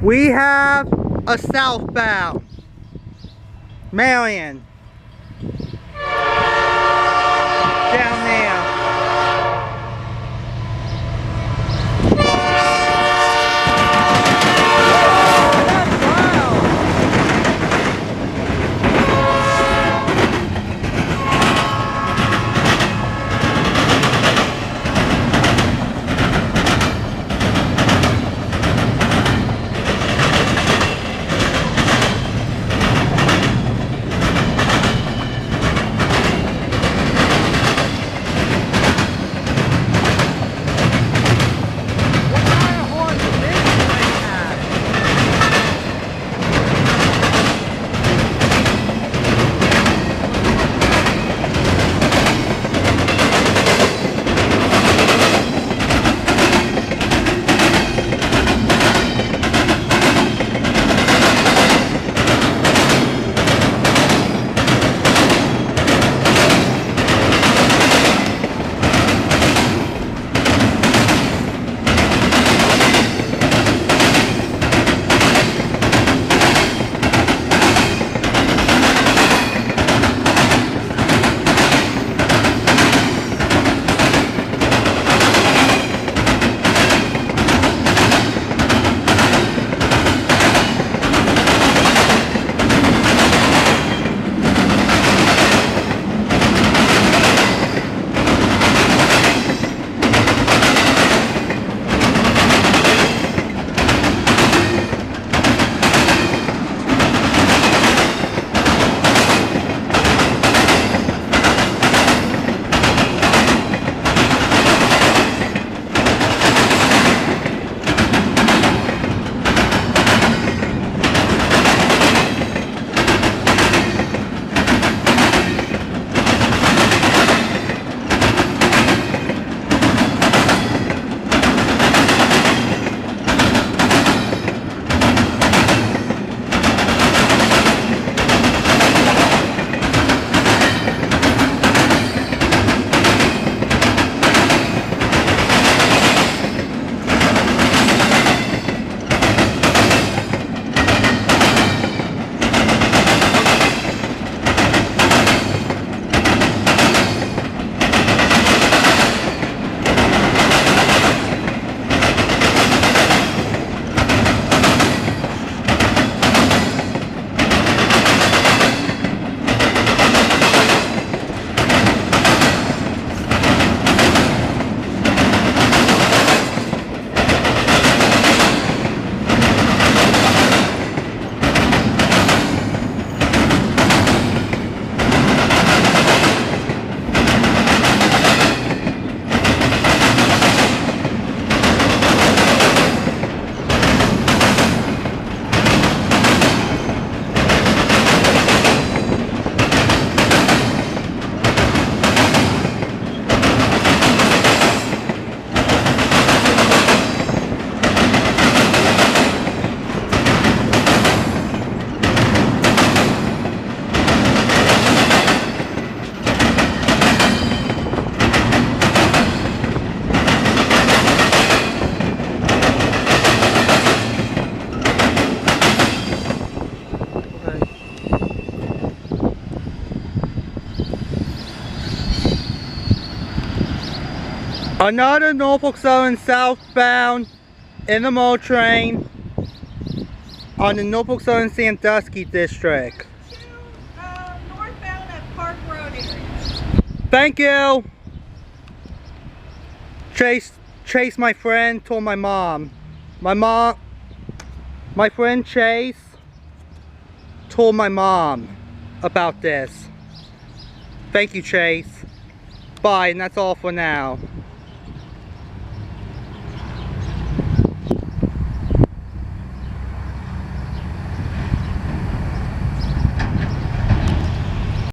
We have a southbound. Marion. Down there. Another Norfolk Southern southbound intermodal train on the Norfolk Southern Sandusky district. Northbound at Park Road area. Thank you. Chase, my friend, told my mom. My friend Chase told my mom about this. Thank you, Chase. Bye, and that's all for now.